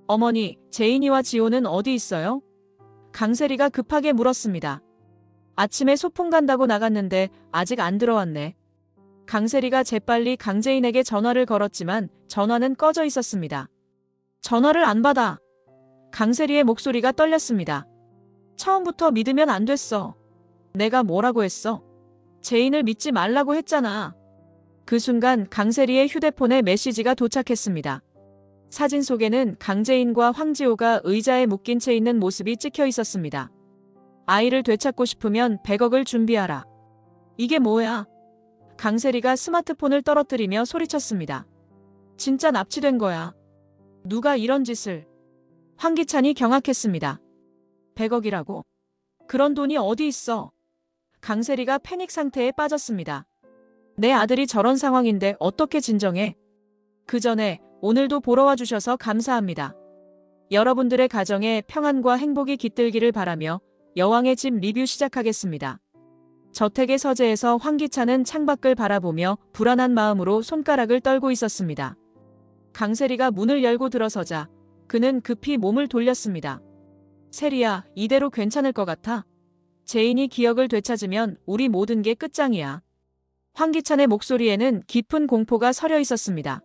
어머니, 제인이와 지호는 어디 있어요? 강세리가 급하게 물었습니다. 아침에 소풍 간다고 나갔는데 아직 안 들어왔네. 강세리가 재빨리 강재인에게 전화를 걸었지만 전화는 꺼져 있었습니다. 전화를 안 받아. 강세리의 목소리가 떨렸습니다. 처음부터 믿으면 안 됐어. 내가 뭐라고 했어? 제인을 믿지 말라고 했잖아. 그 순간 강세리의 휴대폰에 메시지가 도착했습니다. 사진 속에는 강재인과 황지호가 의자에 묶인 채 있는 모습이 찍혀 있었습니다. 아이를 되찾고 싶으면 100억을 준비하라. 이게 뭐야? 강세리가 스마트폰을 떨어뜨리며 소리쳤습니다. 진짜 납치된 거야. 누가 이런 짓을. 황기찬이 경악했습니다. 100억이라고? 그런 돈이 어디 있어? 강세리가 패닉 상태에 빠졌습니다. 내 아들이 저런 상황인데 어떻게 진정해? 그 전에 오늘도 보러 와주셔서 감사합니다. 여러분들의 가정에 평안과 행복이 깃들기를 바라며 여왕의 집 리뷰 시작하겠습니다. 저택의 서재에서 황기찬은 창밖을 바라보며 불안한 마음으로 손가락을 떨고 있었습니다. 강세리가 문을 열고 들어서자 그는 급히 몸을 돌렸습니다. 세리야, 이대로 괜찮을 것 같아? 제인이 기억을 되찾으면 우리 모든 게 끝장이야. 황기찬의 목소리에는 깊은 공포가 서려 있었습니다.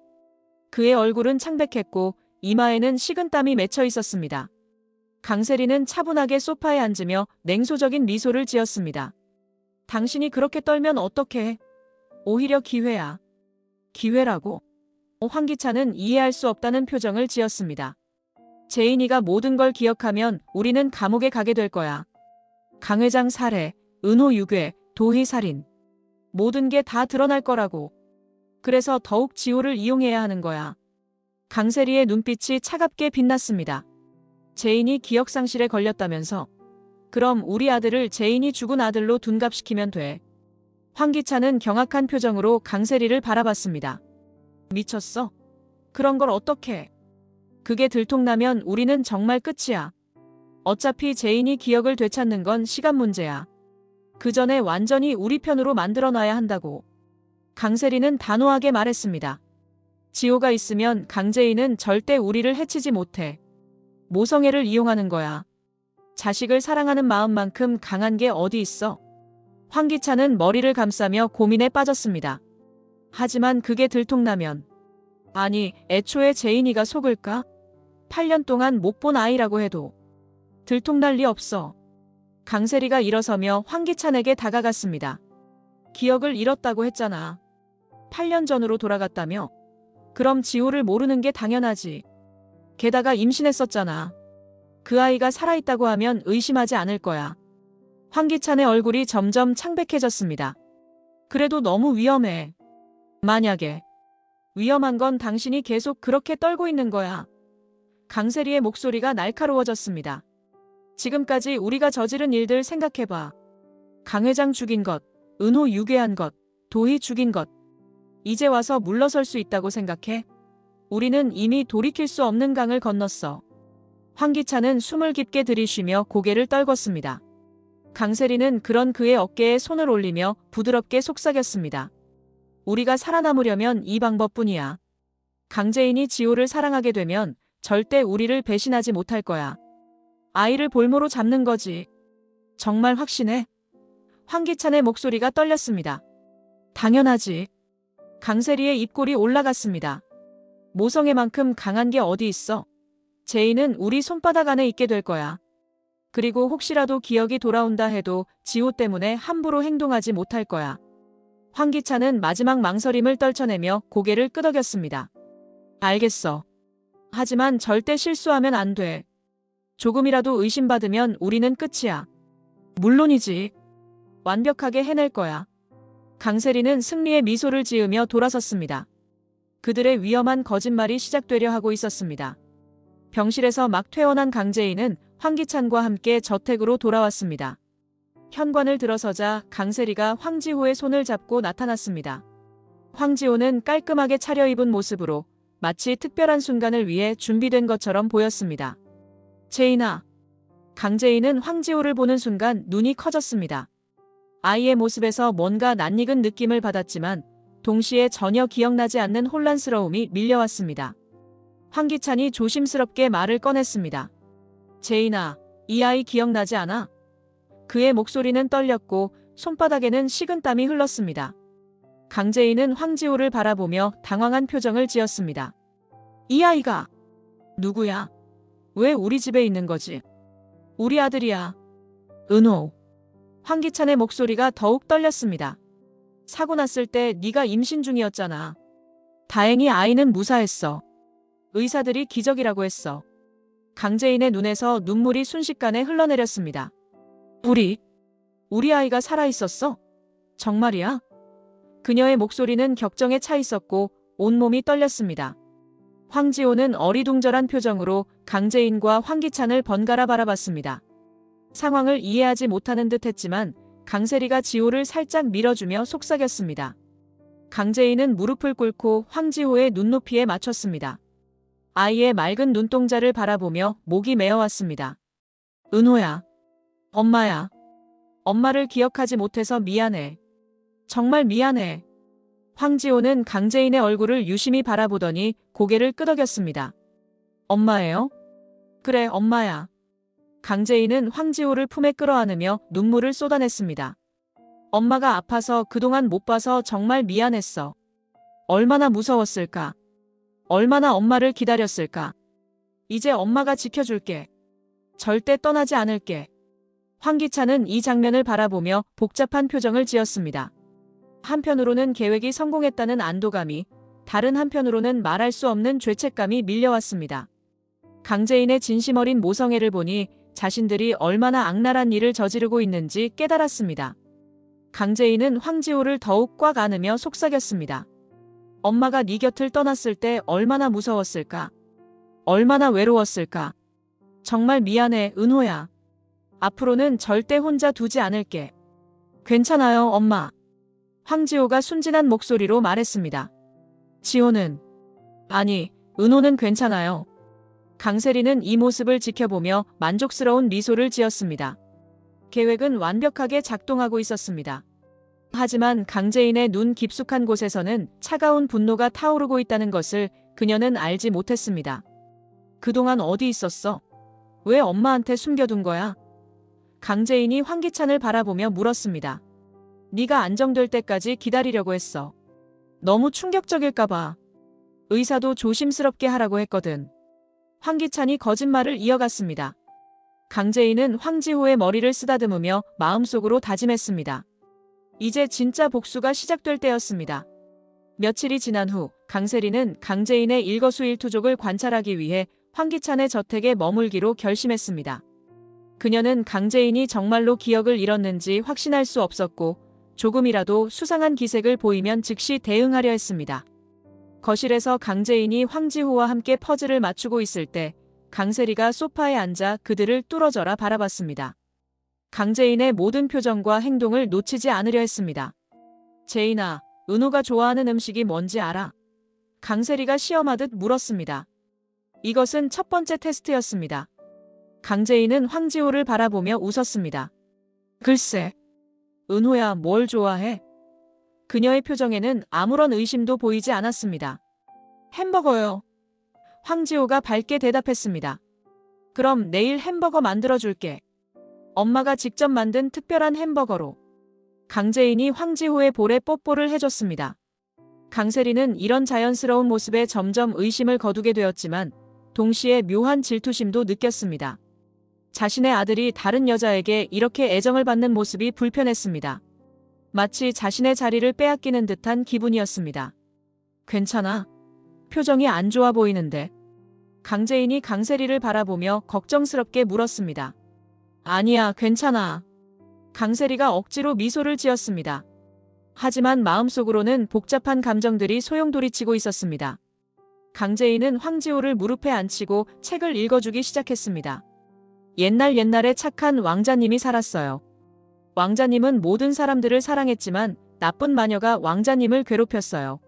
그의 얼굴은 창백했고 이마에는 식은땀이 맺혀 있었습니다. 강세리는 차분하게 소파에 앉으며 냉소적인 미소를 지었습니다. 당신이 그렇게 떨면 어떡해? 오히려 기회야. 기회라고? 황기찬은 이해할 수 없다는 표정을 지었습니다. 제인이가 모든 걸 기억하면 우리는 감옥에 가게 될 거야. 강 회장 살해, 은호 유괴, 도희 살인. 모든 게 다 드러날 거라고. 그래서 더욱 지호를 이용해야 하는 거야. 강세리의 눈빛이 차갑게 빛났습니다. 제인이 기억상실에 걸렸다면서? 그럼 우리 아들을 제인이 죽은 아들로 둔갑시키면 돼. 황기찬은 경악한 표정으로 강세리를 바라봤습니다. 미쳤어? 그런 걸 어떡해? 그게 들통나면 우리는 정말 끝이야. 어차피 제인이 기억을 되찾는 건 시간 문제야. 그 전에 완전히 우리 편으로 만들어놔야 한다고. 강세리는 단호하게 말했습니다. 지호가 있으면 강재인은 절대 우리를 해치지 못해. 모성애를 이용하는 거야. 자식을 사랑하는 마음만큼 강한 게 어디 있어? 황기찬은 머리를 감싸며 고민에 빠졌습니다. 하지만 그게 들통나면. 아니, 애초에 제인이가 속을까? 8년 동안 못 본 아이라고 해도. 들통날 리 없어. 강세리가 일어서며 황기찬에게 다가갔습니다. 기억을 잃었다고 했잖아. 8년 전으로 돌아갔다며? 그럼 지호를 모르는 게 당연하지. 게다가 임신했었잖아. 그 아이가 살아있다고 하면 의심하지 않을 거야. 황기찬의 얼굴이 점점 창백해졌습니다. 그래도 너무 위험해. 만약에. 위험한 건 당신이 계속 그렇게 떨고 있는 거야. 강세리의 목소리가 날카로워졌습니다. 지금까지 우리가 저지른 일들 생각해봐. 강 회장 죽인 것, 은호 유괴한 것, 도희 죽인 것. 이제 와서 물러설 수 있다고 생각해? 우리는 이미 돌이킬 수 없는 강을 건넜어. 황기찬은 숨을 깊게 들이쉬며 고개를 떨궜습니다. 강세리는 그런 그의 어깨에 손을 올리며 부드럽게 속삭였습니다. 우리가 살아남으려면 이 방법뿐이야. 강재인이 지호를 사랑하게 되면 절대 우리를 배신하지 못할 거야. 아이를 볼모로 잡는 거지. 정말 확신해? 황기찬의 목소리가 떨렸습니다. 당연하지. 강세리의 입꼬리 올라갔습니다. 모성애만큼 강한 게 어디 있어? 제인은 우리 손바닥 안에 있게 될 거야. 그리고 혹시라도 기억이 돌아온다 해도 지호 때문에 함부로 행동하지 못할 거야. 황기찬은 마지막 망설임을 떨쳐내며 고개를 끄덕였습니다. 알겠어. 하지만 절대 실수하면 안 돼. 조금이라도 의심받으면 우리는 끝이야. 물론이지. 완벽하게 해낼 거야. 강세리는 승리의 미소를 지으며 돌아섰습니다. 그들의 위험한 거짓말이 시작되려 하고 있었습니다. 병실에서 막 퇴원한 강재인은 황기찬과 함께 저택으로 돌아왔습니다. 현관을 들어서자 강세리가 황지호의 손을 잡고 나타났습니다. 황지호는 깔끔하게 차려입은 모습으로 마치 특별한 순간을 위해 준비된 것처럼 보였습니다. 제인아. 강재인은 황지호를 보는 순간 눈이 커졌습니다. 아이의 모습에서 뭔가 낯익은 느낌을 받았지만 동시에 전혀 기억나지 않는 혼란스러움이 밀려왔습니다. 황기찬이 조심스럽게 말을 꺼냈습니다. 제인아, 이 아이 기억나지 않아? 그의 목소리는 떨렸고 손바닥에는 식은땀이 흘렀습니다. 강재인은 황지호를 바라보며 당황한 표정을 지었습니다. 이 아이가 누구야? 왜 우리 집에 있는 거지? 우리 아들이야. 은호. 황기찬의 목소리가 더욱 떨렸습니다. 사고 났을 때 네가 임신 중이었잖아. 다행히 아이는 무사했어. 의사들이 기적이라고 했어. 강재인의 눈에서 눈물이 순식간에 흘러내렸습니다. 우리 아이가 살아있었어? 정말이야? 그녀의 목소리는 격정에 차 있었고 온몸이 떨렸습니다. 황지호는 어리둥절한 표정으로 강재인과 황기찬을 번갈아 바라봤습니다. 상황을 이해하지 못하는 듯 했지만 강세리가 지호를 살짝 밀어주며 속삭였습니다. 강재인은 무릎을 꿇고 황지호의 눈높이에 맞췄습니다. 아이의 맑은 눈동자를 바라보며 목이 메어왔습니다. 은호야. 엄마야. 엄마를 기억하지 못해서 미안해. 정말 미안해. 황지호는 강재인의 얼굴을 유심히 바라보더니 고개를 끄덕였습니다. 엄마예요? 그래, 엄마야. 강재인은 황지호를 품에 끌어안으며 눈물을 쏟아냈습니다. 엄마가 아파서 그동안 못 봐서 정말 미안했어. 얼마나 무서웠을까? 얼마나 엄마를 기다렸을까? 이제 엄마가 지켜줄게. 절대 떠나지 않을게. 황기찬은 이 장면을 바라보며 복잡한 표정을 지었습니다. 한편으로는 계획이 성공했다는 안도감이, 다른 한편으로는 말할 수 없는 죄책감이 밀려왔습니다. 강재인의 진심 어린 모성애를 보니 자신들이 얼마나 악랄한 일을 저지르고 있는지 깨달았습니다. 강재인은 황지호를 더욱 꽉 안으며 속삭였습니다. 엄마가 네 곁을 떠났을 때 얼마나 무서웠을까? 얼마나 외로웠을까? 정말 미안해, 은호야. 앞으로는 절대 혼자 두지 않을게. 괜찮아요, 엄마. 황지호가 순진한 목소리로 말했습니다. 지호는? 아니, 은호는 괜찮아요. 강세리는 이 모습을 지켜보며 만족스러운 미소를 지었습니다. 계획은 완벽하게 작동하고 있었습니다. 하지만 강재인의 눈 깊숙한 곳에서는 차가운 분노가 타오르고 있다는 것을 그녀는 알지 못했습니다. 그동안 어디 있었어? 왜 엄마한테 숨겨둔 거야? 강재인이 황기찬을 바라보며 물었습니다. 네가 안정될 때까지 기다리려고 했어. 너무 충격적일까봐. 의사도 조심스럽게 하라고 했거든. 황기찬이 거짓말을 이어갔습니다. 강재인은 황지호의 머리를 쓰다듬으며 마음속으로 다짐했습니다. 이제 진짜 복수가 시작될 때였습니다. 며칠이 지난 후 강세리는 강재인의 일거수일투족을 관찰하기 위해 황기찬의 저택에 머물기로 결심했습니다. 그녀는 강재인이 정말로 기억을 잃었는지 확신할 수 없었고 조금이라도 수상한 기색을 보이면 즉시 대응하려 했습니다. 거실에서 강재인이 황지호와 함께 퍼즐을 맞추고 있을 때 강세리가 소파에 앉아 그들을 뚫어져라 바라봤습니다. 강재인의 모든 표정과 행동을 놓치지 않으려 했습니다. 재인아, 은호가 좋아하는 음식이 뭔지 알아? 강세리가 시험하듯 물었습니다. 이것은 첫 번째 테스트였습니다. 강재인은 황지호를 바라보며 웃었습니다. 글쎄, 은호야 뭘 좋아해? 그녀의 표정에는 아무런 의심도 보이지 않았습니다. 햄버거요. 황지호가 밝게 대답했습니다. 그럼 내일 햄버거 만들어줄게. 엄마가 직접 만든 특별한 햄버거로. 강재인이 황지호의 볼에 뽀뽀를 해줬습니다. 강세리는 이런 자연스러운 모습에 점점 의심을 거두게 되었지만 동시에 묘한 질투심도 느꼈습니다. 자신의 아들이 다른 여자에게 이렇게 애정을 받는 모습이 불편했습니다. 마치 자신의 자리를 빼앗기는 듯한 기분이었습니다. 괜찮아? 표정이 안 좋아 보이는데. 강재인이 강세리를 바라보며 걱정스럽게 물었습니다. 아니야, 괜찮아. 강세리가 억지로 미소를 지었습니다. 하지만 마음속으로는 복잡한 감정들이 소용돌이치고 있었습니다. 강재인은 황지호를 무릎에 앉히고 책을 읽어주기 시작했습니다. 옛날에 착한 왕자님이 살았어요. 왕자님은 모든 사람들을 사랑했지만 나쁜 마녀가 왕자님을 괴롭혔어요.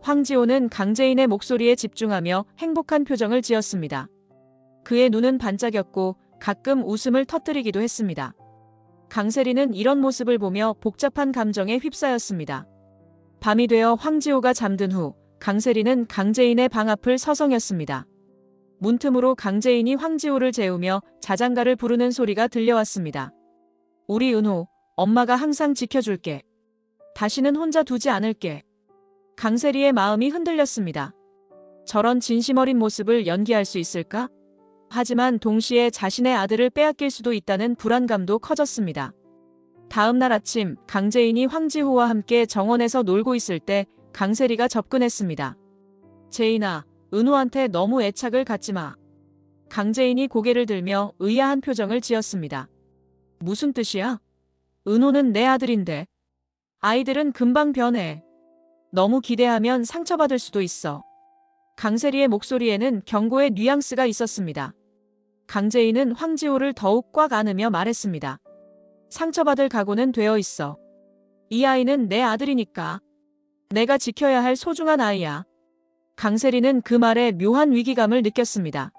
황지호는 강재인의 목소리에 집중하며 행복한 표정을 지었습니다. 그의 눈은 반짝였고 가끔 웃음을 터뜨리기도 했습니다. 강세리는 이런 모습을 보며 복잡한 감정에 휩싸였습니다. 밤이 되어 황지호가 잠든 후 강세리는 강재인의 방 앞을 서성였습니다. 문틈으로 강재인이 황지호를 재우며 자장가를 부르는 소리가 들려왔습니다. 우리 은호, 엄마가 항상 지켜줄게. 다시는 혼자 두지 않을게. 강세리의 마음이 흔들렸습니다. 저런 진심 어린 모습을 연기할 수 있을까? 하지만 동시에 자신의 아들을 빼앗길 수도 있다는 불안감도 커졌습니다. 다음 날 아침 강재인이 황지호와 함께 정원에서 놀고 있을 때 강세리가 접근했습니다. 재인아, 은호한테 너무 애착을 갖지 마. 강재인이 고개를 들며 의아한 표정을 지었습니다. 무슨 뜻이야? 은호는 내 아들인데. 아이들은 금방 변해. 너무 기대하면 상처받을 수도 있어. 강세리의 목소리에는 경고의 뉘앙스가 있었습니다. 강재인은 황지호를 더욱 꽉 안으며 말했습니다. 상처받을 각오는 되어 있어. 이 아이는 내 아들이니까. 내가 지켜야 할 소중한 아이야. 강세리는 그 말에 묘한 위기감을 느꼈습니다.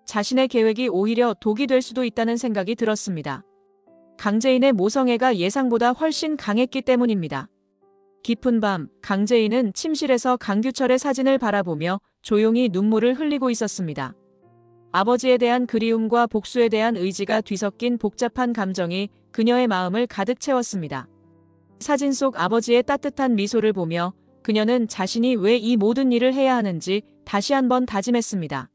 자신의 계획이 오히려 독이 될 수도 있다는 생각이 들었습니다. 강재인의 모성애가 예상보다 훨씬 강했기 때문입니다. 깊은 밤, 강재인은 침실에서 강규철의 사진을 바라보며 조용히 눈물을 흘리고 있었습니다. 아버지에 대한 그리움과 복수에 대한 의지가 뒤섞인 복잡한 감정이 그녀의 마음을 가득 채웠습니다. 사진 속 아버지의 따뜻한 미소를 보며 그녀는 자신이 왜 이 모든 일을 해야 하는지 다시 한번 다짐했습니다.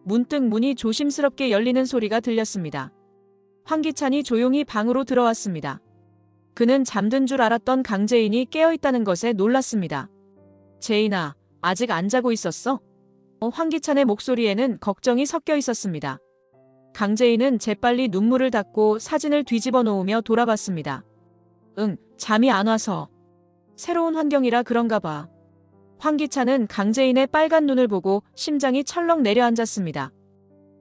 문득 문이 조심스럽게 열리는 소리가 들렸습니다. 황기찬이 조용히 방으로 들어왔습니다. 그는 잠든 줄 알았던 강재인이 깨어있다는 것에 놀랐습니다. 재인아, 아직 안 자고 있었어? 황기찬의 목소리에는 걱정이 섞여 있었습니다. 강재인은 재빨리 눈물을 닦고 사진을 뒤집어 놓으며 돌아봤습니다. 응, 잠이 안 와서. 새로운 환경이라 그런가 봐. 황기찬은 강재인의 빨간 눈을 보고 심장이 철렁 내려앉았습니다.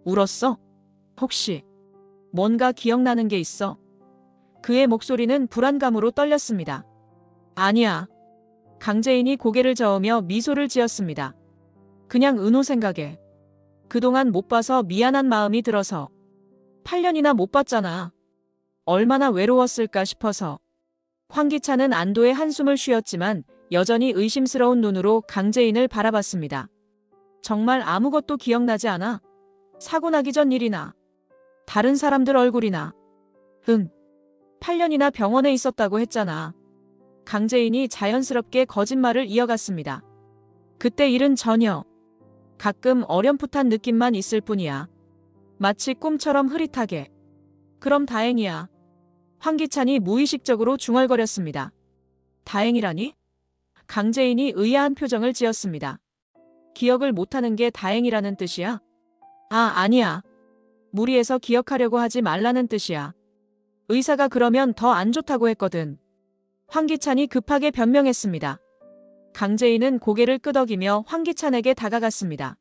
울었어? 혹시 뭔가 기억나는 게 있어? 그의 목소리는 불안감으로 떨렸습니다. 아니야. 강재인이 고개를 저으며 미소를 지었습니다. 그냥 은호 생각에. 그동안 못 봐서 미안한 마음이 들어서. 8년이나 못 봤잖아. 얼마나 외로웠을까 싶어서. 황기찬은 안도의 한숨을 쉬었지만 여전히 의심스러운 눈으로 강재인을 바라봤습니다. 정말 아무것도 기억나지 않아? 사고 나기 전 일이나 다른 사람들 얼굴이나. 8년이나 병원에 있었다고 했잖아. 강재인이 자연스럽게 거짓말을 이어갔습니다. 그때 일은 전혀. 가끔 어렴풋한 느낌만 있을 뿐이야. 마치 꿈처럼 흐릿하게. 그럼 다행이야. 황기찬이 무의식적으로 중얼거렸습니다. 다행이라니? 강재인이 의아한 표정을 지었습니다. 기억을 못하는 게 다행이라는 뜻이야? 아니야. 무리해서 기억하려고 하지 말라는 뜻이야. 의사가 그러면 더 안 좋다고 했거든. 황기찬이 급하게 변명했습니다. 강재인은 고개를 끄덕이며 황기찬에게 다가갔습니다.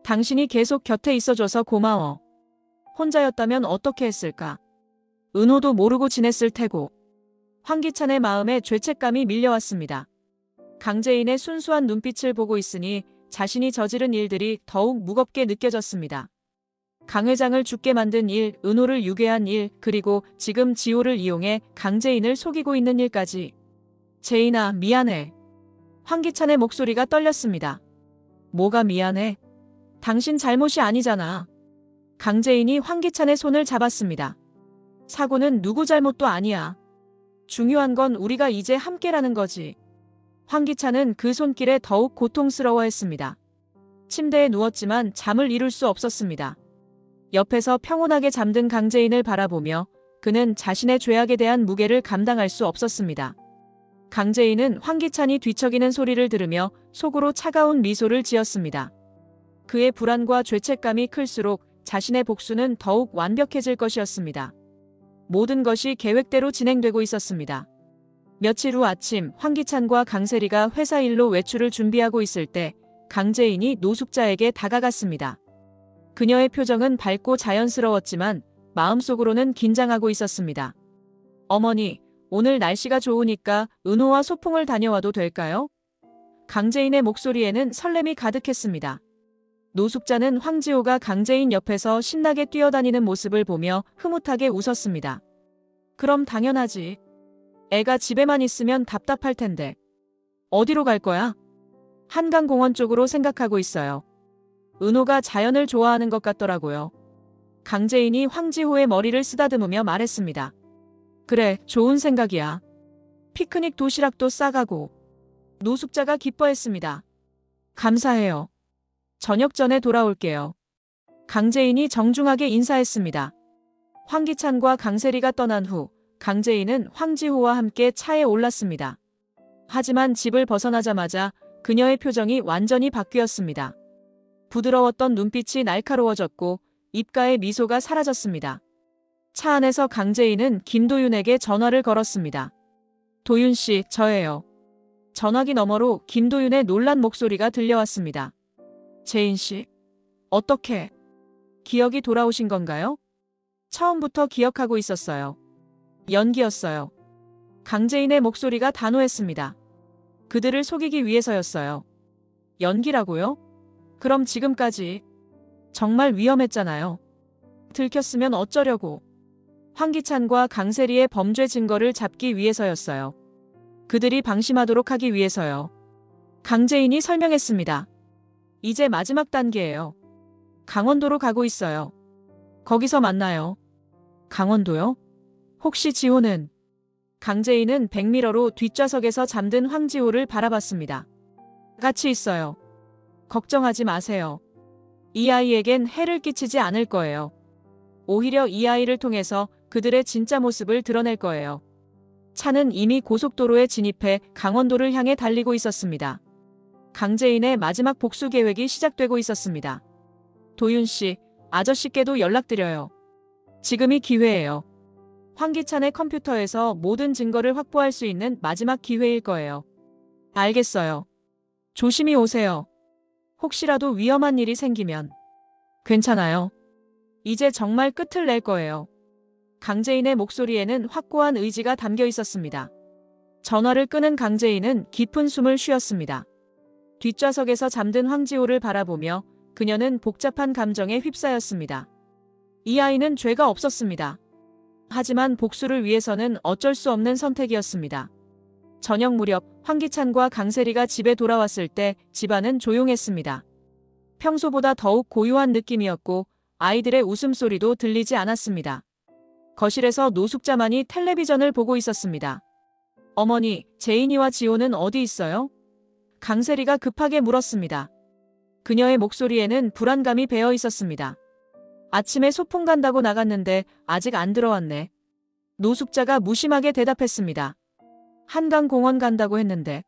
당신이 계속 곁에 있어줘서 고마워. 혼자였다면 어떻게 했을까? 은호도 모르고 지냈을 테고. 황기찬의 마음에 죄책감이 밀려왔습니다. 강재인의 순수한 눈빛을 보고 있으니 자신이 저지른 일들이 더욱 무겁게 느껴졌습니다. 강 회장을 죽게 만든 일, 은호를 유괴한 일, 그리고 지금 지호를 이용해 강재인을 속이고 있는 일까지. 재인아, 미안해. 황기찬의 목소리가 떨렸습니다. 뭐가 미안해? 당신 잘못이 아니잖아. 강재인이 황기찬의 손을 잡았습니다. 사고는 누구 잘못도 아니야. 중요한 건 우리가 이제 함께라는 거지. 황기찬은 그 손길에 더욱 고통스러워했습니다. 침대에 누웠지만 잠을 이룰 수 없었습니다. 옆에서 평온하게 잠든 강재인을 바라보며 그는 자신의 죄악에 대한 무게를 감당할 수 없었습니다. 강재인은 황기찬이 뒤척이는 소리를 들으며 속으로 차가운 미소를 지었습니다. 그의 불안과 죄책감이 클수록 자신의 복수는 더욱 완벽해질 것이었습니다. 모든 것이 계획대로 진행되고 있었습니다. 며칠 후 아침 황기찬과 강세리가 회사 일로 외출을 준비하고 있을 때 강재인이 노숙자에게 다가갔습니다. 그녀의 표정은 밝고 자연스러웠지만 마음속으로는 긴장하고 있었습니다. 어머니, 오늘 날씨가 좋으니까 은호와 소풍을 다녀와도 될까요? 강재인의 목소리에는 설렘이 가득했습니다. 노숙자는 황지호가 강재인 옆에서 신나게 뛰어다니는 모습을 보며 흐뭇하게 웃었습니다. 그럼 당연하지. 애가 집에만 있으면 답답할 텐데. 어디로 갈 거야? 한강공원 쪽으로 생각하고 있어요. 은호가 자연을 좋아하는 것 같더라고요. 강재인이 황지호의 머리를 쓰다듬으며 말했습니다. 그래, 좋은 생각이야. 피크닉 도시락도 싸가고. 노숙자가 기뻐했습니다. 감사해요. 저녁 전에 돌아올게요. 강재인이 정중하게 인사했습니다. 황기찬과 강세리가 떠난 후 강재인은 황지호와 함께 차에 올랐습니다. 하지만 집을 벗어나자마자 그녀의 표정이 완전히 바뀌었습니다. 부드러웠던 눈빛이 날카로워졌고 입가의 미소가 사라졌습니다. 차 안에서 강재인은 김도윤에게 전화를 걸었습니다. 도윤 씨, 저예요. 전화기 너머로 김도윤의 놀란 목소리가 들려왔습니다. 재인 씨, 어떻게? 기억이 돌아오신 건가요? 처음부터 기억하고 있었어요. 연기였어요. 강재인의 목소리가 단호했습니다. 그들을 속이기 위해서였어요. 연기라고요? 그럼 지금까지 정말 위험했잖아요. 들켰으면 어쩌려고. 황기찬과 강세리의 범죄 증거를 잡기 위해서였어요. 그들이 방심하도록 하기 위해서요. 강재인이 설명했습니다. 이제 마지막 단계예요. 강원도로 가고 있어요. 거기서 만나요. 강원도요? 혹시 지호는? 강재인은 백미러로 뒷좌석에서 잠든 황지호를 바라봤습니다. 같이 있어요. 걱정하지 마세요. 이 아이에겐 해를 끼치지 않을 거예요. 오히려 이 아이를 통해서 그들의 진짜 모습을 드러낼 거예요. 차는 이미 고속도로에 진입해 강원도를 향해 달리고 있었습니다. 강재인의 마지막 복수 계획이 시작되고 있었습니다. 도윤 씨, 아저씨께도 연락드려요. 지금이 기회예요. 황기찬의 컴퓨터에서 모든 증거를 확보할 수 있는 마지막 기회일 거예요. 알겠어요. 조심히 오세요. 혹시라도 위험한 일이 생기면. 괜찮아요. 이제 정말 끝을 낼 거예요. 강재인의 목소리에는 확고한 의지가 담겨 있었습니다. 전화를 끊은 강재인은 깊은 숨을 쉬었습니다. 뒷좌석에서 잠든 황지호를 바라보며 그녀는 복잡한 감정에 휩싸였습니다. 이 아이는 죄가 없었습니다. 하지만 복수를 위해서는 어쩔 수 없는 선택이었습니다. 저녁 무렵 황기찬과 강세리가 집에 돌아왔을 때 집안은 조용했습니다. 평소보다 더욱 고요한 느낌이었고 아이들의 웃음소리도 들리지 않았습니다. 거실에서 노숙자만이 텔레비전을 보고 있었습니다. 어머니, 재인이와 지호는 어디 있어요? 강세리가 급하게 물었습니다. 그녀의 목소리에는 불안감이 배어 있었습니다. 아침에 소풍 간다고 나갔는데 아직 안 들어왔네. 노숙자가 무심하게 대답했습니다. 한강공원 간다고 했는데.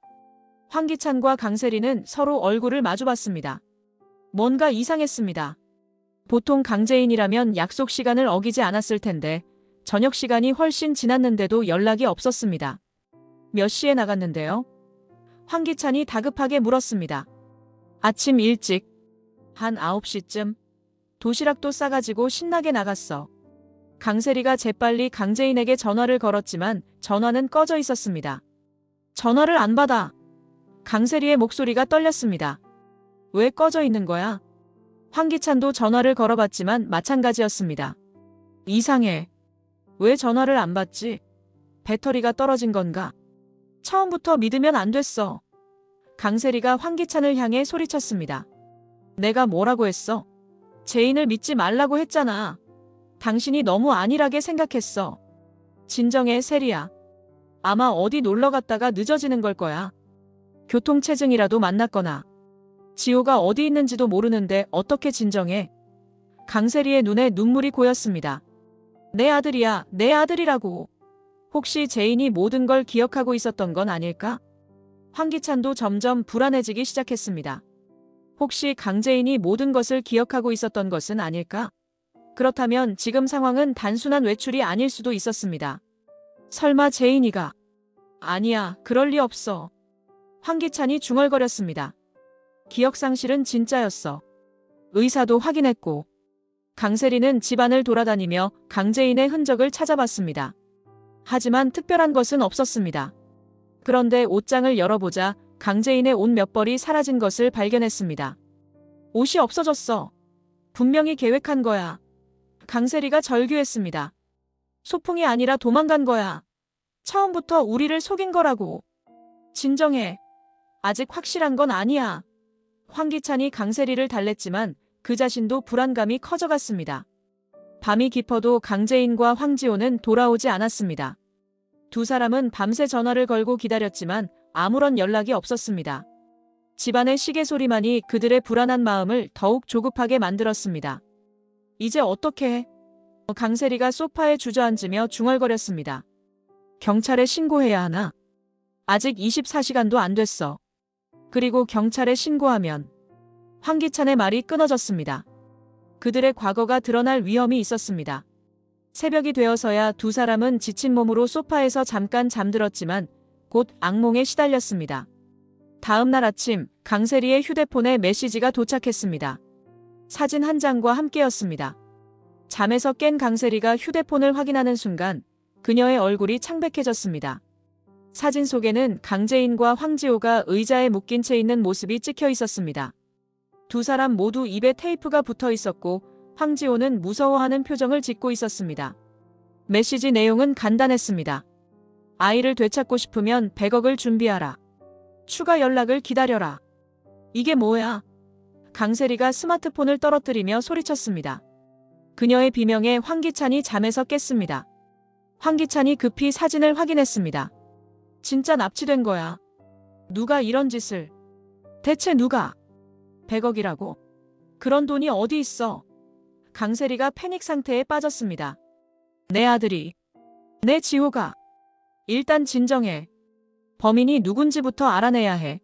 황기찬과 강세리는 서로 얼굴을 마주봤습니다. 뭔가 이상했습니다. 보통 강재인이라면 약속 시간을 어기지 않았을 텐데 저녁 시간이 훨씬 지났는데도 연락이 없었습니다. 몇 시에 나갔는데요? 황기찬이 다급하게 물었습니다. 아침 일찍. 한 9시쯤. 도시락도 싸가지고 신나게 나갔어. 강세리가 재빨리 강재인에게 전화를 걸었지만 전화는 꺼져 있었습니다. 전화를 안 받아. 강세리의 목소리가 떨렸습니다. 왜 꺼져 있는 거야? 황기찬도 전화를 걸어봤지만 마찬가지였습니다. 이상해. 왜 전화를 안 받지? 배터리가 떨어진 건가? 처음부터 믿으면 안 됐어. 강세리가 황기찬을 향해 소리쳤습니다. 내가 뭐라고 했어? 재인을 믿지 말라고 했잖아. 당신이 너무 안일하게 생각했어. 진정해, 세리야. 아마 어디 놀러 갔다가 늦어지는 걸 거야. 교통체증이라도 만났거나. 지호가 어디 있는지도 모르는데 어떻게 진정해? 강세리의 눈에 눈물이 고였습니다. 내 아들이야, 내 아들이라고. 혹시 재인이 모든 걸 기억하고 있었던 건 아닐까? 황기찬도 점점 불안해지기 시작했습니다. 혹시 강재인이 모든 것을 기억하고 있었던 것은 아닐까? 그렇다면 지금 상황은 단순한 외출이 아닐 수도 있었습니다. 설마 재인이가? 아니야, 그럴 리 없어. 황기찬이 중얼거렸습니다. 기억상실은 진짜였어. 의사도 확인했고. 강세리는 집안을 돌아다니며 강재인의 흔적을 찾아봤습니다. 하지만 특별한 것은 없었습니다. 그런데 옷장을 열어보자 강재인의 옷 몇 벌이 사라진 것을 발견했습니다. 옷이 없어졌어. 분명히 계획한 거야. 강세리가 절규했습니다. 소풍이 아니라 도망간 거야. 처음부터 우리를 속인 거라고. 진정해. 아직 확실한 건 아니야. 황기찬이 강세리를 달랬지만 그 자신도 불안감이 커져갔습니다. 밤이 깊어도 강재인과 황지호는 돌아오지 않았습니다. 두 사람은 밤새 전화를 걸고 기다렸지만 아무런 연락이 없었습니다. 집안의 시계 소리만이 그들의 불안한 마음을 더욱 조급하게 만들었습니다. 이제 어떻게 해? 강세리가 소파에 주저앉으며 중얼거렸습니다. 경찰에 신고해야 하나? 아직 24시간도 안 됐어. 그리고 경찰에 신고하면 황기찬의 말이 끊어졌습니다. 그들의 과거가 드러날 위험이 있었습니다. 새벽이 되어서야 두 사람은 지친 몸으로 소파에서 잠깐 잠들었지만 곧 악몽에 시달렸습니다. 다음 날 아침 강세리의 휴대폰에 메시지가 도착했습니다. 사진 한 장과 함께였습니다. 잠에서 깬 강세리가 휴대폰을 확인하는 순간 그녀의 얼굴이 창백해졌습니다. 사진 속에는 강재인과 황지호가 의자에 묶인 채 있는 모습이 찍혀 있었습니다. 두 사람 모두 입에 테이프가 붙어 있었고 황지호는 무서워하는 표정을 짓고 있었습니다. 메시지 내용은 간단했습니다. 아이를 되찾고 싶으면 100억을 준비하라. 추가 연락을 기다려라. 이게 뭐야? 강세리가 스마트폰을 떨어뜨리며 소리쳤습니다. 그녀의 비명에 황기찬이 잠에서 깼습니다. 황기찬이 급히 사진을 확인했습니다. 진짜 납치된 거야. 누가 이런 짓을? 대체 누가? 100억이라고? 그런 돈이 어디 있어? 강세리가 패닉 상태에 빠졌습니다. 내 아들이. 내 지호가. 일단 진정해. 범인이 누군지부터 알아내야 해.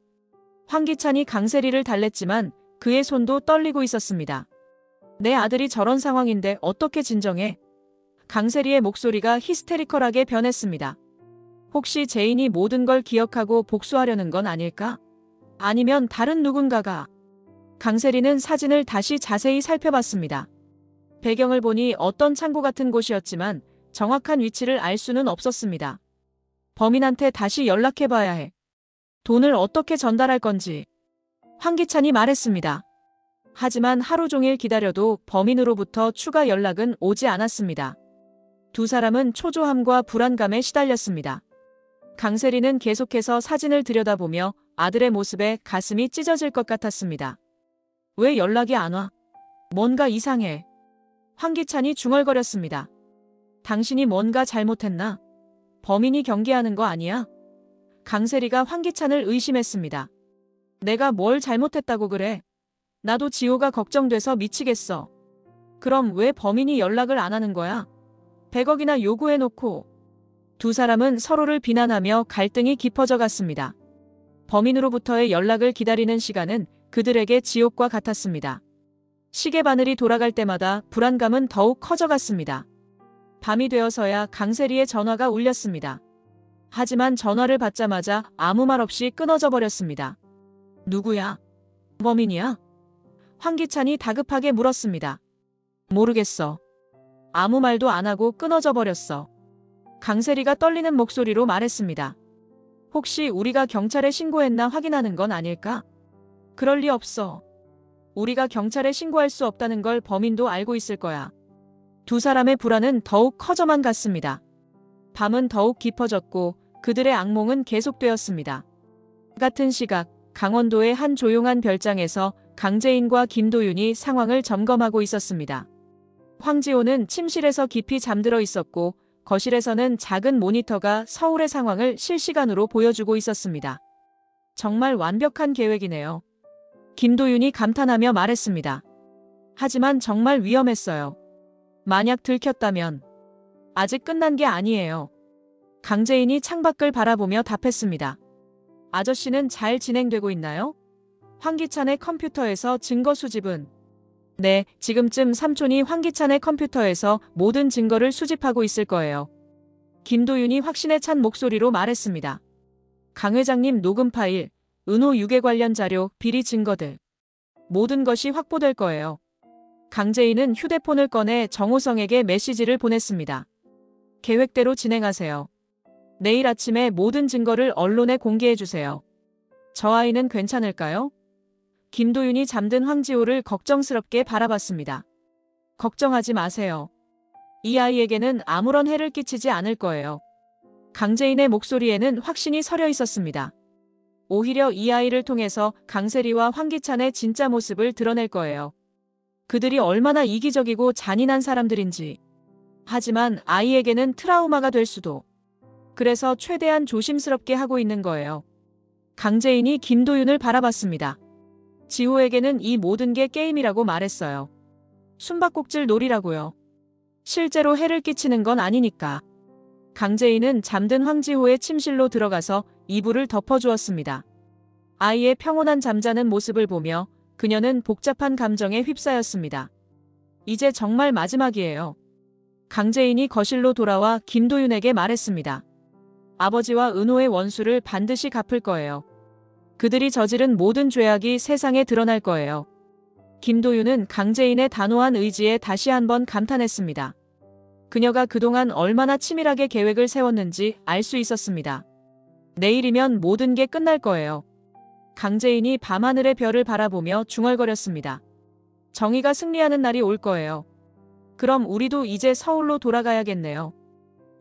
황기찬이 강세리를 달랬지만 그의 손도 떨리고 있었습니다. 내 아들이 저런 상황인데 어떻게 진정해? 강세리의 목소리가 히스테리컬하게 변했습니다. 혹시 제인이 모든 걸 기억하고 복수하려는 건 아닐까? 아니면 다른 누군가가? 강세리는 사진을 다시 자세히 살펴봤습니다. 배경을 보니 어떤 창고 같은 곳이었지만 정확한 위치를 알 수는 없었습니다. 범인한테 다시 연락해봐야 해. 돈을 어떻게 전달할 건지. 황기찬이 말했습니다. 하지만 하루 종일 기다려도 범인으로부터 추가 연락은 오지 않았습니다. 두 사람은 초조함과 불안감에 시달렸습니다. 강세리는 계속해서 사진을 들여다보며 아들의 모습에 가슴이 찢어질 것 같았습니다. 왜 연락이 안 와? 뭔가 이상해. 황기찬이 중얼거렸습니다. 당신이 뭔가 잘못했나? 범인이 경계하는 거 아니야? 강세리가 황기찬을 의심했습니다. 내가 뭘 잘못했다고 그래? 나도 지호가 걱정돼서 미치겠어. 그럼 왜 범인이 연락을 안 하는 거야? 100억이나 요구해놓고. 두 사람은 서로를 비난하며 갈등이 깊어져 갔습니다. 범인으로부터의 연락을 기다리는 시간은 그들에게 지옥과 같았습니다. 시계 바늘이 돌아갈 때마다 불안감은 더욱 커져갔습니다. 밤이 되어서야 강세리의 전화가 울렸습니다. 하지만 전화를 받자마자 아무 말 없이 끊어져 버렸습니다. 누구야? 범인이야? 황기찬이 다급하게 물었습니다. 모르겠어. 아무 말도 안 하고 끊어져 버렸어. 강세리가 떨리는 목소리로 말했습니다. 혹시 우리가 경찰에 신고했나 확인하는 건 아닐까? 그럴 리 없어. 우리가 경찰에 신고할 수 없다는 걸 범인도 알고 있을 거야. 두 사람의 불안은 더욱 커져만 갔습니다. 밤은 더욱 깊어졌고 그들의 악몽은 계속되었습니다. 같은 시각 강원도의 한 조용한 별장에서 강재인과 김도윤이 상황을 점검하고 있었습니다. 황지호는 침실에서 깊이 잠들어 있었고 거실에서는 작은 모니터가 서울의 상황을 실시간으로 보여주고 있었습니다. 정말 완벽한 계획이네요. 김도윤이 감탄하며 말했습니다. 하지만 정말 위험했어요. 만약 들켰다면. 아직 끝난 게 아니에요. 강재인이 창밖을 바라보며 답했습니다. 아저씨는 잘 진행되고 있나요? 황기찬의 컴퓨터에서 증거 수집은? 네, 지금쯤 삼촌이 황기찬의 컴퓨터에서 모든 증거를 수집하고 있을 거예요. 김도윤이 확신에 찬 목소리로 말했습니다. 강 회장님 녹음 파일, 은호 유괴 관련 자료, 비리 증거들. 모든 것이 확보될 거예요. 강재인은 휴대폰을 꺼내 정호성에게 메시지를 보냈습니다. 계획대로 진행하세요. 내일 아침에 모든 증거를 언론에 공개해주세요. 저 아이는 괜찮을까요? 김도윤이 잠든 황지호를 걱정스럽게 바라봤습니다. 걱정하지 마세요. 이 아이에게는 아무런 해를 끼치지 않을 거예요. 강재인의 목소리에는 확신이 서려 있었습니다. 오히려 이 아이를 통해서 강세리와 황기찬의 진짜 모습을 드러낼 거예요. 그들이 얼마나 이기적이고 잔인한 사람들인지. 하지만 아이에게는 트라우마가 될 수도. 그래서 최대한 조심스럽게 하고 있는 거예요. 강재인이 김도윤을 바라봤습니다. 지호에게는 이 모든 게 게임이라고 말했어요. 숨바꼭질 놀이라고요. 실제로 해를 끼치는 건 아니니까. 강재인은 잠든 황지호의 침실로 들어가서 이불을 덮어주었습니다. 아이의 평온한 잠자는 모습을 보며 그녀는 복잡한 감정에 휩싸였습니다. 이제 정말 마지막이에요. 강재인이 거실로 돌아와 김도윤에게 말했습니다. 아버지와 은호의 원수를 반드시 갚을 거예요. 그들이 저지른 모든 죄악이 세상에 드러날 거예요. 김도윤은 강재인의 단호한 의지에 다시 한번 감탄했습니다. 그녀가 그동안 얼마나 치밀하게 계획을 세웠는지 알 수 있었습니다. 내일이면 모든 게 끝날 거예요. 강재인이 밤하늘의 별을 바라보며 중얼거렸습니다. 정의가 승리하는 날이 올 거예요. 그럼 우리도 이제 서울로 돌아가야겠네요.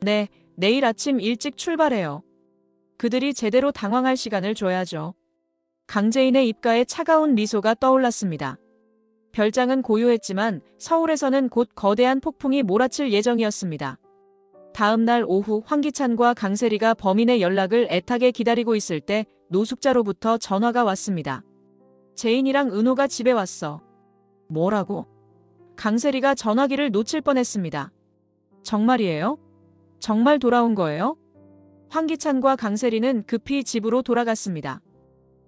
네, 내일 아침 일찍 출발해요. 그들이 제대로 당황할 시간을 줘야죠. 강재인의 입가에 차가운 미소가 떠올랐습니다. 별장은 고요했지만 서울에서는 곧 거대한 폭풍이 몰아칠 예정이었습니다. 다음 날 오후 황기찬과 강세리가 범인의 연락을 애타게 기다리고 있을 때 노숙자로부터 전화가 왔습니다. 재인이랑 은호가 집에 왔어. 뭐라고? 강세리가 전화기를 놓칠 뻔했습니다. 정말이에요? 정말 돌아온 거예요? 황기찬과 강세리는 급히 집으로 돌아갔습니다.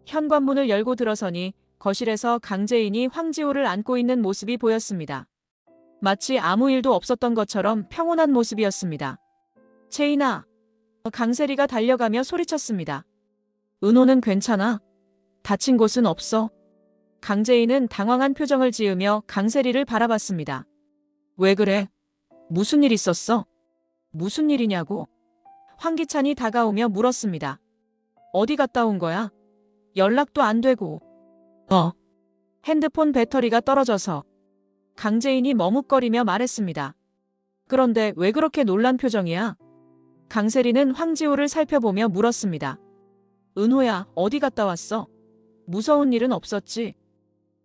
현관문을 열고 들어서니 거실에서 강재인이 황지호를 안고 있는 모습이 보였습니다. 마치 아무 일도 없었던 것처럼 평온한 모습이었습니다. 재인아. 강세리가 달려가며 소리쳤습니다. 은호는 괜찮아? 다친 곳은 없어? 강재인은 당황한 표정을 지으며 강세리를 바라봤습니다. 왜 그래? 무슨 일 있었어? 무슨 일이냐고? 황기찬이 다가오며 물었습니다. 어디 갔다 온 거야? 연락도 안 되고. 핸드폰 배터리가 떨어져서. 강재인이 머뭇거리며 말했습니다. 그런데 왜 그렇게 놀란 표정이야? 강세리는 황지호를 살펴보며 물었습니다. 은호야, 어디 갔다 왔어? 무서운 일은 없었지?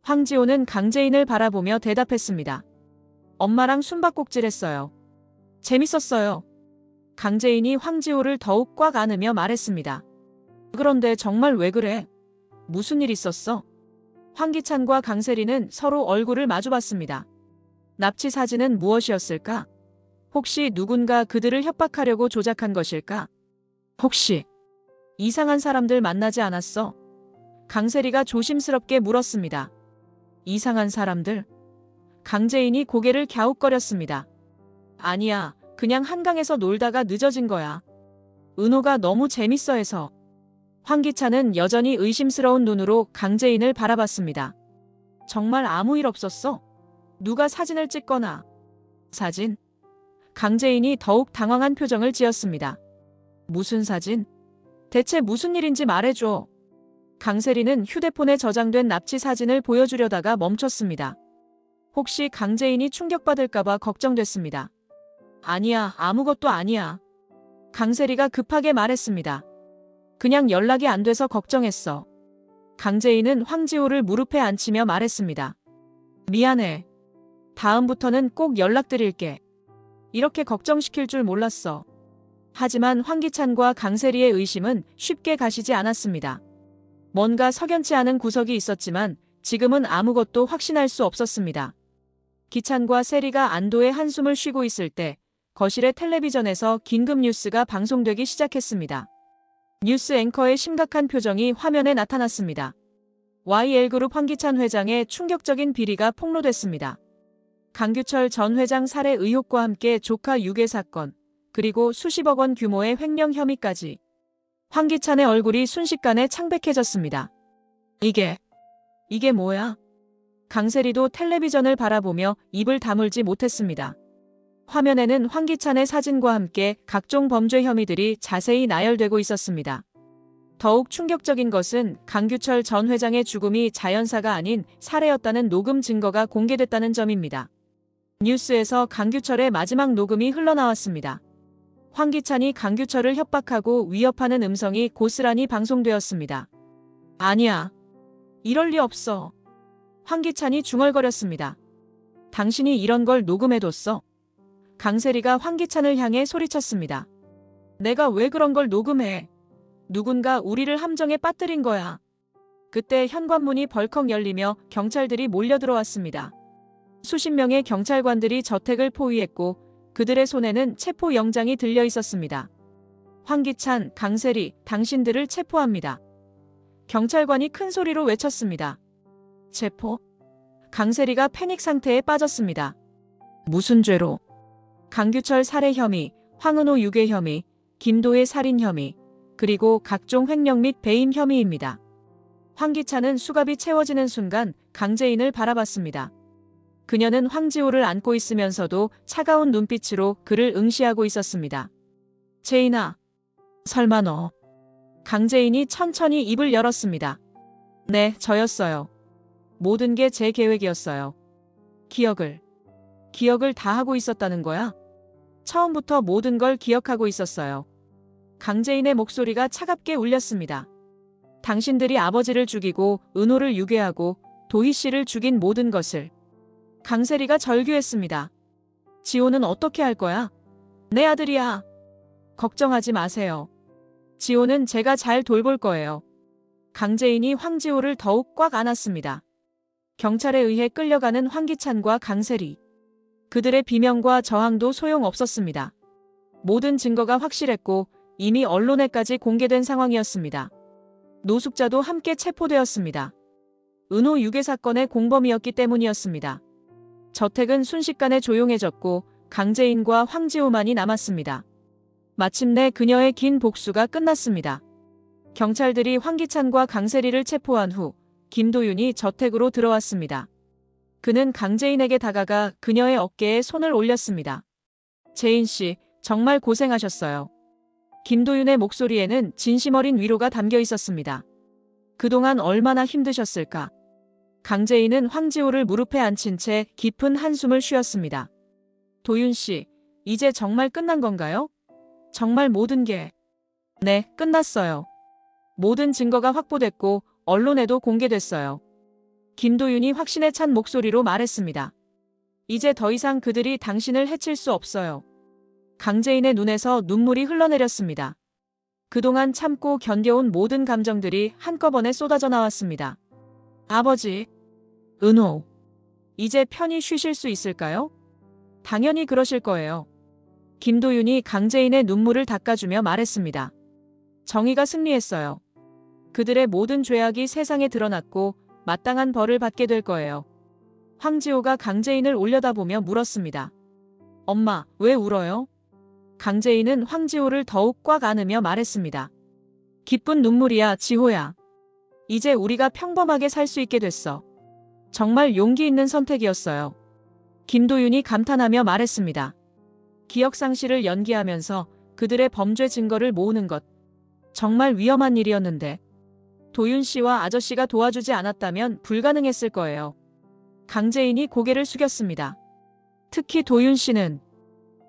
황지호는 강재인을 바라보며 대답했습니다. 엄마랑 숨바꼭질했어요. 재밌었어요. 강재인이 황지호를 더욱 꽉 안으며 말했습니다. 그런데 정말 왜 그래? 무슨 일 있었어? 황기찬과 강세리는 서로 얼굴을 마주봤습니다. 납치 사진은 무엇이었을까? 혹시 누군가 그들을 협박하려고 조작한 것일까? 혹시 이상한 사람들 만나지 않았어? 강세리가 조심스럽게 물었습니다. 이상한 사람들? 강재인이 고개를 갸웃거렸습니다. 아니야, 그냥 한강에서 놀다가 늦어진 거야. 은호가 너무 재밌어 해서. 황기찬은 여전히 의심스러운 눈으로 강재인을 바라봤습니다. 정말 아무 일 없었어? 누가 사진을 찍거나. 사진? 강재인이 더욱 당황한 표정을 지었습니다. 무슨 사진? 대체 무슨 일인지 말해줘. 강세리는 휴대폰에 저장된 납치 사진을 보여주려다가 멈췄습니다. 혹시 강재인이 충격받을까봐 걱정됐습니다. 아니야, 아무것도 아니야. 강세리가 급하게 말했습니다. 그냥 연락이 안 돼서 걱정했어. 강재인은 황지호를 무릎에 앉히며 말했습니다. 미안해. 다음부터는 꼭 연락드릴게. 이렇게 걱정시킬 줄 몰랐어. 하지만 황기찬과 강세리의 의심은 쉽게 가시지 않았습니다. 뭔가 석연치 않은 구석이 있었지만 지금은 아무것도 확신할 수 없었습니다. 기찬과 세리가 안도의 한숨을 쉬고 있을 때 거실의 텔레비전에서 긴급 뉴스가 방송되기 시작했습니다. 뉴스 앵커의 심각한 표정이 화면에 나타났습니다. YL그룹 황기찬 회장의 충격적인 비리가 폭로됐습니다. 강규철 전 회장 살해 의혹과 함께 조카 유괴 사건, 그리고 수십억 원 규모의 횡령 혐의까지. 황기찬의 얼굴이 순식간에 창백해졌습니다. 이게 뭐야? 강세리도 텔레비전을 바라보며 입을 다물지 못했습니다. 화면에는 황기찬의 사진과 함께 각종 범죄 혐의들이 자세히 나열되고 있었습니다. 더욱 충격적인 것은 강규철 전 회장의 죽음이 자연사가 아닌 살해였다는 녹음 증거가 공개됐다는 점입니다. 뉴스에서 강규철의 마지막 녹음이 흘러나왔습니다. 황기찬이 강규철을 협박하고 위협하는 음성이 고스란히 방송되었습니다. 아니야. 이럴 리 없어. 황기찬이 중얼거렸습니다. 당신이 이런 걸 녹음해뒀어? 강세리가 황기찬을 향해 소리쳤습니다. 내가 왜 그런 걸 녹음해? 누군가 우리를 함정에 빠뜨린 거야. 그때 현관문이 벌컥 열리며 경찰들이 몰려들어왔습니다. 수십 명의 경찰관들이 저택을 포위했고 그들의 손에는 체포영장이 들려 있었습니다. 황기찬, 강세리, 당신들을 체포합니다. 경찰관이 큰 소리로 외쳤습니다. 체포? 강세리가 패닉 상태에 빠졌습니다. 무슨 죄로? 강규철 살해 혐의, 황은호 유괴 혐의, 김도혜 살인 혐의, 그리고 각종 횡령 및 배임 혐의입니다. 황기찬은 수갑이 채워지는 순간 강재인을 바라봤습니다. 그녀는 황지호를 안고 있으면서도 차가운 눈빛으로 그를 응시하고 있었습니다. 재인아, 설마 너? 강재인이 천천히 입을 열었습니다. 네, 저였어요. 모든 게 제 계획이었어요. 기억을 다 하고 있었다는 거야? 처음부터 모든 걸 기억하고 있었어요. 강재인의 목소리가 차갑게 울렸습니다. 당신들이 아버지를 죽이고 은호를 유괴하고 도희 씨를 죽인 모든 것을. 강세리가 절규했습니다. 지호는 어떻게 할 거야? 내 아들이야. 걱정하지 마세요. 지호는 제가 잘 돌볼 거예요. 강재인이 황지호를 더욱 꽉 안았습니다. 경찰에 의해 끌려가는 황기찬과 강세리. 그들의 비명과 저항도 소용없었습니다. 모든 증거가 확실했고 이미 언론에까지 공개된 상황이었습니다. 노숙자도 함께 체포되었습니다. 은호 유괴 사건의 공범이었기 때문이었습니다. 저택은 순식간에 조용해졌고 강재인과 황지호만이 남았습니다. 마침내 그녀의 긴 복수가 끝났습니다. 경찰들이 황기찬과 강세리를 체포한 후 김도윤이 저택으로 들어왔습니다. 그는 강재인에게 다가가 그녀의 어깨에 손을 올렸습니다. 재인 씨, 정말 고생하셨어요. 김도윤의 목소리에는 진심 어린 위로가 담겨 있었습니다. 그동안 얼마나 힘드셨을까? 강재인은 황지호를 무릎에 앉힌 채 깊은 한숨을 쉬었습니다. 도윤 씨, 이제 정말 끝난 건가요? 정말 모든 게. 네, 끝났어요. 모든 증거가 확보됐고 언론에도 공개됐어요. 김도윤이 확신에 찬 목소리로 말했습니다. 이제 더 이상 그들이 당신을 해칠 수 없어요. 강재인의 눈에서 눈물이 흘러내렸습니다. 그동안 참고 견뎌온 모든 감정들이 한꺼번에 쏟아져 나왔습니다. 아버지, 은호, 이제 편히 쉬실 수 있을까요? 당연히 그러실 거예요. 김도윤이 강재인의 눈물을 닦아주며 말했습니다. 정의가 승리했어요. 그들의 모든 죄악이 세상에 드러났고 마땅한 벌을 받게 될 거예요. 황지호가 강재인을 올려다보며 물었습니다. 엄마, 왜 울어요? 강재인은 황지호를 더욱 꽉 안으며 말했습니다. 기쁜 눈물이야, 지호야. 이제 우리가 평범하게 살 수 있게 됐어. 정말 용기 있는 선택이었어요. 김도윤이 감탄하며 말했습니다. 기억상실을 연기하면서 그들의 범죄 증거를 모으는 것. 정말 위험한 일이었는데. 도윤 씨와 아저씨가 도와주지 않았다면 불가능했을 거예요. 강재인이 고개를 숙였습니다. 특히 도윤 씨는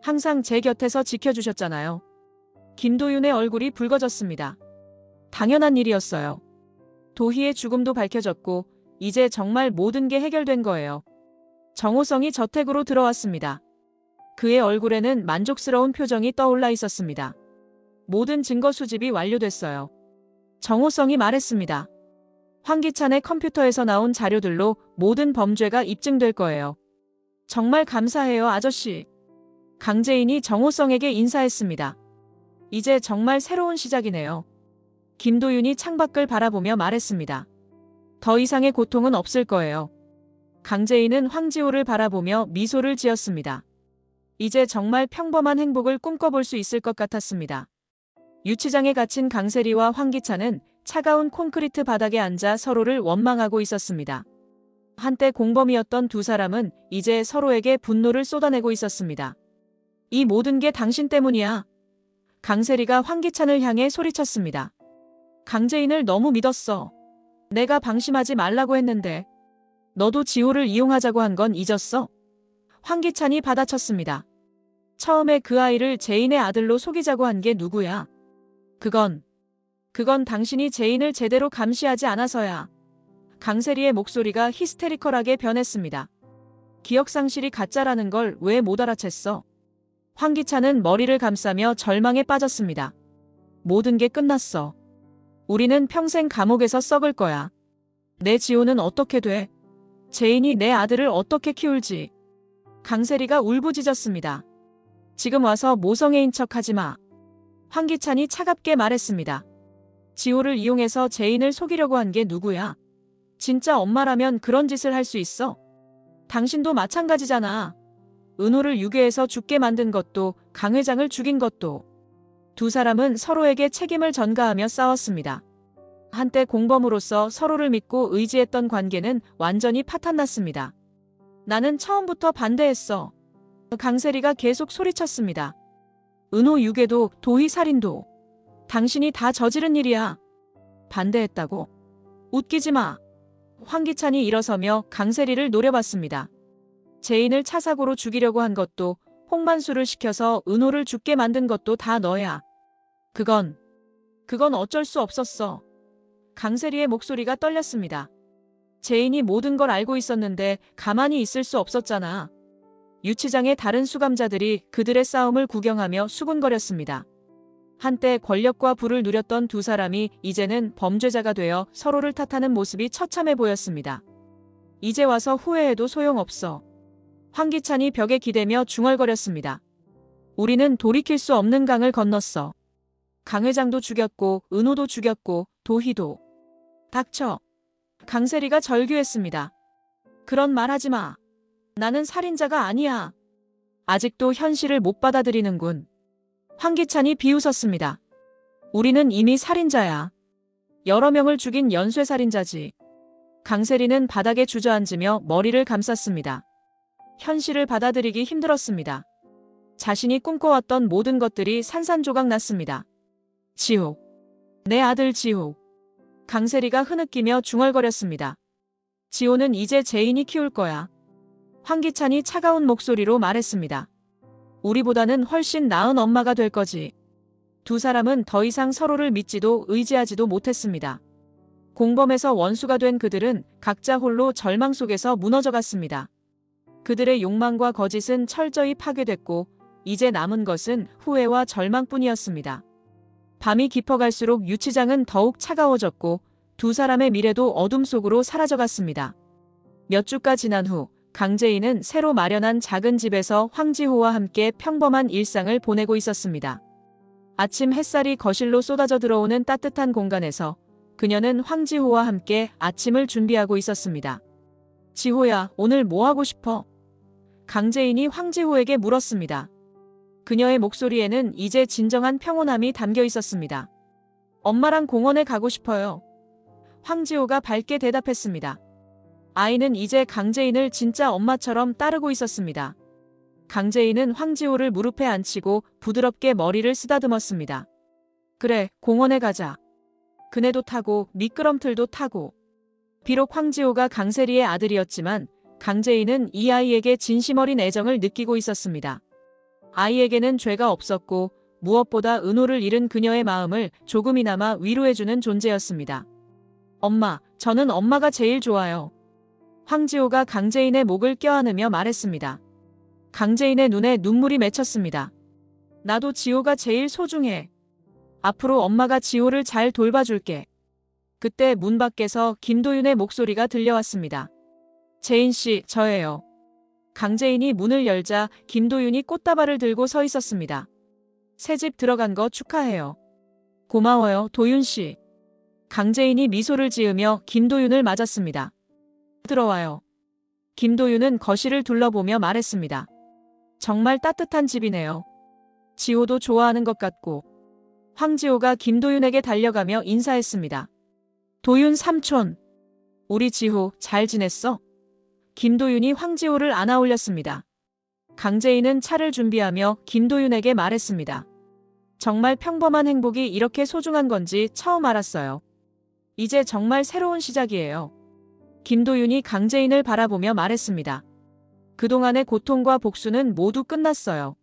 항상 제 곁에서 지켜주셨잖아요. 김도윤의 얼굴이 붉어졌습니다. 당연한 일이었어요. 도희의 죽음도 밝혀졌고 이제 정말 모든 게 해결된 거예요. 정호성이 저택으로 들어왔습니다. 그의 얼굴에는 만족스러운 표정이 떠올라 있었습니다. 모든 증거 수집이 완료됐어요. 정호성이 말했습니다. 황기찬의 컴퓨터에서 나온 자료들로 모든 범죄가 입증될 거예요. 정말 감사해요, 아저씨. 강재인이 정호성에게 인사했습니다. 이제 정말 새로운 시작이네요. 김도윤이 창밖을 바라보며 말했습니다. 더 이상의 고통은 없을 거예요. 강재인은 황지호를 바라보며 미소를 지었습니다. 이제 정말 평범한 행복을 꿈꿔볼 수 있을 것 같았습니다. 유치장에 갇힌 강세리와 황기찬은 차가운 콘크리트 바닥에 앉아 서로를 원망하고 있었습니다. 한때 공범이었던 두 사람은 이제 서로에게 분노를 쏟아내고 있었습니다. 이 모든 게 당신 때문이야. 강세리가 황기찬을 향해 소리쳤습니다. 강재인을 너무 믿었어. 내가 방심하지 말라고 했는데. 너도 지호를 이용하자고 한 건 잊었어? 황기찬이 받아쳤습니다. 처음에 그 아이를 재인의 아들로 속이자고 한 게 누구야? 그건 당신이 제인을 제대로 감시하지 않아서야. 강세리의 목소리가 히스테리컬하게 변했습니다. 기억상실이 가짜라는 걸 왜 못 알아챘어? 황기찬은 머리를 감싸며 절망에 빠졌습니다. 모든 게 끝났어. 우리는 평생 감옥에서 썩을 거야. 내 지호는 어떻게 돼? 제인이 내 아들을 어떻게 키울지. 강세리가 울부짖었습니다. 지금 와서 모성애인 척하지 마. 황기찬이 차갑게 말했습니다. 지호를 이용해서 제인을 속이려고 한 게 누구야? 진짜 엄마라면 그런 짓을 할 수 있어? 당신도 마찬가지잖아. 은호를 유괴해서 죽게 만든 것도 강 회장을 죽인 것도. 두 사람은 서로에게 책임을 전가하며 싸웠습니다. 한때 공범으로서 서로를 믿고 의지했던 관계는 완전히 파탄났습니다. 나는 처음부터 반대했어. 강세리가 계속 소리쳤습니다. 은호 유괴도 도희 살인도 당신이 다 저지른 일이야. 반대했다고? 웃기지 마. 황기찬이 일어서며 강세리를 노려봤습니다. 제인을 차사고로 죽이려고 한 것도 홍만수를 시켜서 은호를 죽게 만든 것도 다 너야. 그건 어쩔 수 없었어. 강세리의 목소리가 떨렸습니다. 제인이 모든 걸 알고 있었는데 가만히 있을 수 없었잖아. 유치장의 다른 수감자들이 그들의 싸움을 구경하며 수군거렸습니다. 한때 권력과 부를 누렸던 두 사람이 이제는 범죄자가 되어 서로를 탓하는 모습이 처참해 보였습니다. 이제 와서 후회해도 소용없어. 황기찬이 벽에 기대며 중얼거렸습니다. 우리는 돌이킬 수 없는 강을 건넜어. 강 회장도 죽였고 은호도 죽였고 도희도. 닥쳐. 강세리가 절규했습니다. 그런 말 하지 마. 나는 살인자가 아니야. 아직도 현실을 못 받아들이는군. 황기찬이 비웃었습니다. 우리는 이미 살인자야. 여러 명을 죽인 연쇄살인자지. 강세리는 바닥에 주저앉으며 머리를 감쌌습니다. 현실을 받아들이기 힘들었습니다. 자신이 꿈꿔왔던 모든 것들이 산산조각 났습니다. 지호. 내 아들 지호. 강세리가 흐느끼며 중얼거렸습니다. 지호는 이제 제인이 키울 거야. 황기찬이 차가운 목소리로 말했습니다. 우리보다는 훨씬 나은 엄마가 될 거지. 두 사람은 더 이상 서로를 믿지도 의지하지도 못했습니다. 공범에서 원수가 된 그들은 각자 홀로 절망 속에서 무너져갔습니다. 그들의 욕망과 거짓은 철저히 파괴됐고 이제 남은 것은 후회와 절망뿐이었습니다. 밤이 깊어갈수록 유치장은 더욱 차가워졌고 두 사람의 미래도 어둠 속으로 사라져갔습니다. 몇 주가 지난 후 강제인은 새로 마련한 작은 집에서 황지호와 함께 평범한 일상을 보내고 있었습니다. 아침 햇살이 거실로 쏟아져 들어오는 따뜻한 공간에서 그녀는 황지호와 함께 아침을 준비하고 있었습니다. 지호야, 오늘 뭐 하고 싶어? 강제인이 황지호에게 물었습니다. 그녀의 목소리에는 이제 진정한 평온함이 담겨 있었습니다. 엄마랑 공원에 가고 싶어요. 황지호가 밝게 대답했습니다. 아이는 이제 강제인을 진짜 엄마처럼 따르고 있었습니다. 강제인은 황지호를 무릎에 앉히고 부드럽게 머리를 쓰다듬었습니다. 그래, 공원에 가자. 그네도 타고 미끄럼틀도 타고. 비록 황지호가 강세리의 아들이었지만 강제인은 이 아이에게 진심 어린 애정을 느끼고 있었습니다. 아이에게는 죄가 없었고 무엇보다 은호를 잃은 그녀의 마음을 조금이나마 위로해주는 존재였습니다. 엄마, 저는 엄마가 제일 좋아요. 황지호가 강제인의 목을 껴안으며 말했습니다. 강제인의 눈에 눈물이 맺혔습니다. 나도 지호가 제일 소중해. 앞으로 엄마가 지호를 잘 돌봐줄게. 그때 문 밖에서 김도윤의 목소리가 들려왔습니다. 제인 씨, 저예요. 강제인이 문을 열자 김도윤이 꽃다발을 들고 서 있었습니다. 새집 들어간 거 축하해요. 고마워요, 도윤 씨. 강제인이 미소를 지으며 김도윤을 맞았습니다. 들어와요. 김도윤은 거실을 둘러보며 말했습니다. 정말 따뜻한 집이네요. 지호도 좋아하는 것 같고. 황지호가 김도윤에게 달려가며 인사했습니다. 도윤 삼촌. 우리 지호 잘 지냈어? 김도윤이 황지호를 안아 올렸습니다. 강제인은 차를 준비하며 김도윤에게 말했습니다. 정말 평범한 행복이 이렇게 소중한 건지 처음 알았어요. 이제 정말 새로운 시작이에요. 김도윤이 강제인을 바라보며 말했습니다. 그동안의 고통과 복수는 모두 끝났어요.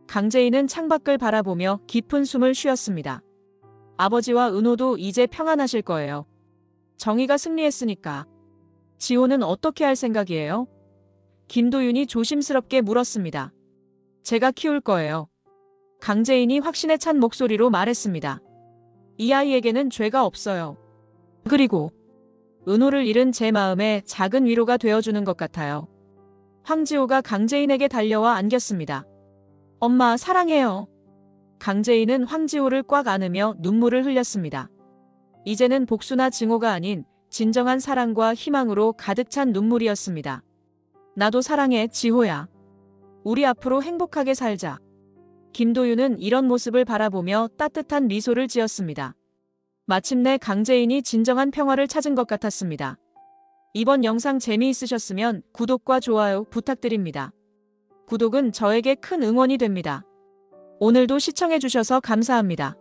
강제인은 창밖을 바라보며 깊은 숨을 쉬었습니다. 아버지와 은호도 이제 평안하실 거예요. 정의가 승리했으니까. 지호는 어떻게 할 생각이에요? 김도윤이 조심스럽게 물었습니다. 제가 키울 거예요. 강재인이 확신에 찬 목소리로 말했습니다. 이 아이에게는 죄가 없어요. 그리고 은호를 잃은 제 마음에 작은 위로가 되어주는 것 같아요. 황지호가 강재인에게 달려와 안겼습니다. 엄마 사랑해요. 강재인은 황지호를 꽉 안으며 눈물을 흘렸습니다. 이제는 복수나 증오가 아닌 진정한 사랑과 희망으로 가득 찬 눈물이었습니다. 나도 사랑해, 지호야. 우리 앞으로 행복하게 살자. 김도윤은 이런 모습을 바라보며 따뜻한 미소를 지었습니다. 마침내 강재인이 진정한 평화를 찾은 것 같았습니다. 이번 영상 재미있으셨으면 구독과 좋아요 부탁드립니다. 구독은 저에게 큰 응원이 됩니다. 오늘도 시청해주셔서 감사합니다.